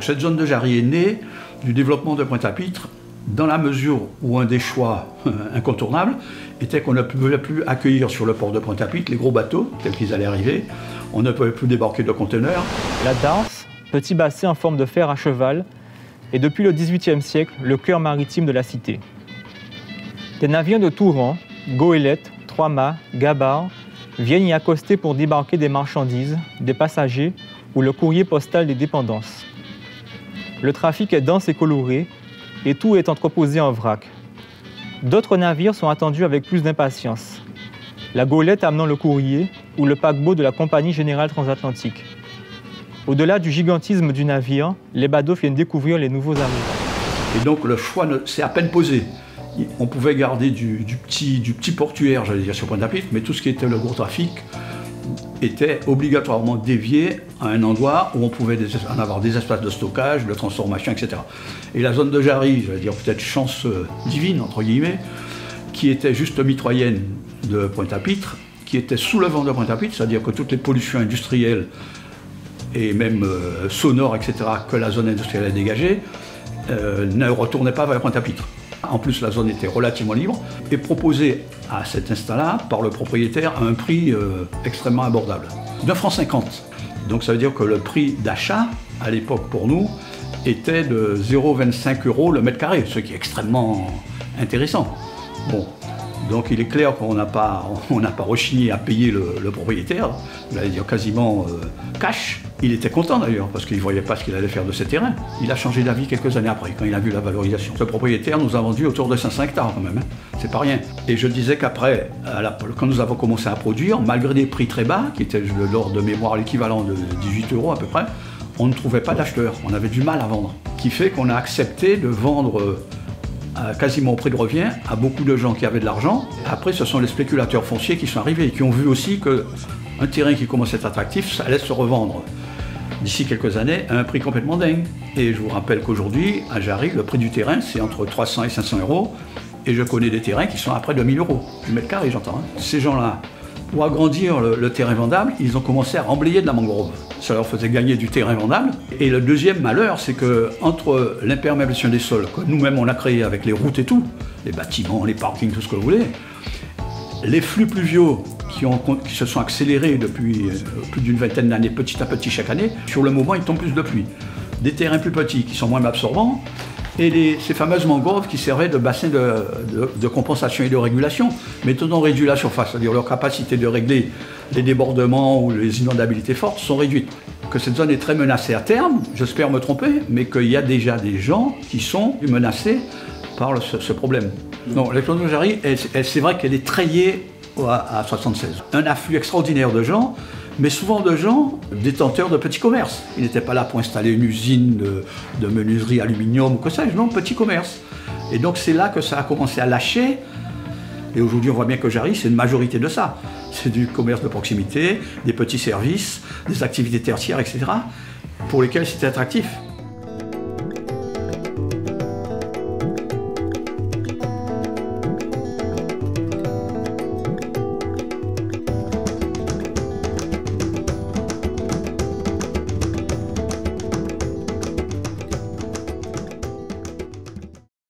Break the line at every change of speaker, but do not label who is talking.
Donc cette zone de Jarry est née du développement de Pointe-à-Pitre dans la mesure où un des choix incontournables était qu'on ne pouvait plus accueillir sur le port de Pointe-à-Pitre les gros bateaux tels qu'ils allaient arriver. On ne pouvait plus débarquer de conteneurs.
La darse, petit bassin en forme de fer à cheval, est depuis le XVIIIe siècle le cœur maritime de la cité. Des navires de tout rang, goélettes, trois-mâts, gabarres, viennent y accoster pour débarquer des marchandises, des passagers ou le courrier postal des dépendances. Le trafic est dense et coloré, et tout est entreposé en vrac. D'autres navires sont attendus avec plus d'impatience. La goélette amenant le courrier ou le paquebot de la Compagnie Générale Transatlantique. Au-delà du gigantisme du navire, les badauds viennent découvrir les nouveaux arrivants.
Et donc le choix s'est à peine posé. On pouvait garder du petit portuaire, j'allais dire, sur Pointe-à-Pitre, mais tout ce qui était le gros trafic était obligatoirement dévié à un endroit où on pouvait en avoir des espaces de stockage, de transformation, etc. Et la zone de Jarry, j'allais dire peut-être chance divine, entre guillemets, qui était juste mitoyenne de Pointe-à-Pitre, qui était sous le vent de Pointe-à-Pitre, c'est-à-dire que toutes les pollutions industrielles et même sonores, etc., que la zone industrielle a dégagées, ne retournaient pas vers Pointe-à-Pitre. En plus, la zone était relativement libre et proposée à cet instant-là par le propriétaire à un prix extrêmement abordable, d'1,50 franc. Donc ça veut dire que le prix d'achat, à l'époque pour nous, était de 0,25 € le mètre carré, ce qui est extrêmement intéressant. Bon. Donc il est clair qu'on n'a pas rechigné à payer le propriétaire, j'allais dire quasiment cash. Il était content d'ailleurs, parce qu'il ne voyait pas ce qu'il allait faire de ces terrains. Il a changé d'avis quelques années après, quand il a vu la valorisation. Ce propriétaire nous a vendu autour de 500 hectares quand même, hein. C'est pas rien. Et je disais qu'après, quand nous avons commencé à produire, malgré des prix très bas, qui étaient de l'ordre de mémoire l'équivalent de 18 € à peu près, on ne trouvait pas d'acheteurs, on avait du mal à vendre. Ce qui fait qu'on a accepté de vendre quasiment au prix de revient à beaucoup de gens qui avaient de l'argent. Après, ce sont les spéculateurs fonciers qui sont arrivés et qui ont vu aussi qu'un terrain qui commençait à être attractif, ça allait se revendre d'ici quelques années à un prix complètement dingue. Et je vous rappelle qu'aujourd'hui, à Jarry, le prix du terrain, c'est entre 300 et 500 €. Et je connais des terrains qui sont à près de 1000 €, du mètre carré, j'entends. Hein. Ces gens-là, pour agrandir le terrain vendable, ils ont commencé à remblayer de la mangrove. Ça leur faisait gagner du terrain vendable. Et le deuxième malheur, c'est qu'entre l'imperméabilisation des sols, que nous-mêmes on a créé avec les routes et tout, les bâtiments, les parkings, tout ce que vous voulez, les flux pluviaux qui se sont accélérés depuis plus d'une vingtaine d'années, petit à petit chaque année, sur le moment, il tombe plus de pluie. Des terrains plus petits qui sont moins absorbants, et ces fameuses mangroves qui servaient de bassin de compensation et de régulation, mais tout en réduit la surface, c'est-à-dire leur capacité de régler les débordements ou les inondabilités fortes sont réduites. Que cette zone est très menacée à terme, j'espère me tromper, mais qu'il y a déjà des gens qui sont menacés par ce problème. Non, l'explosion de Jarry, c'est vrai qu'elle est trayée à 76. Un afflux extraordinaire de gens, mais souvent de gens détenteurs de petits commerces. Ils n'étaient pas là pour installer une usine de menuiserie aluminium ou que sais-je, non, petit commerce. Et donc c'est là que ça a commencé à lâcher. Et aujourd'hui, on voit bien que Jarry, c'est une majorité de ça. C'est du commerce de proximité, des petits services, des activités tertiaires, etc., pour lesquels c'était attractif.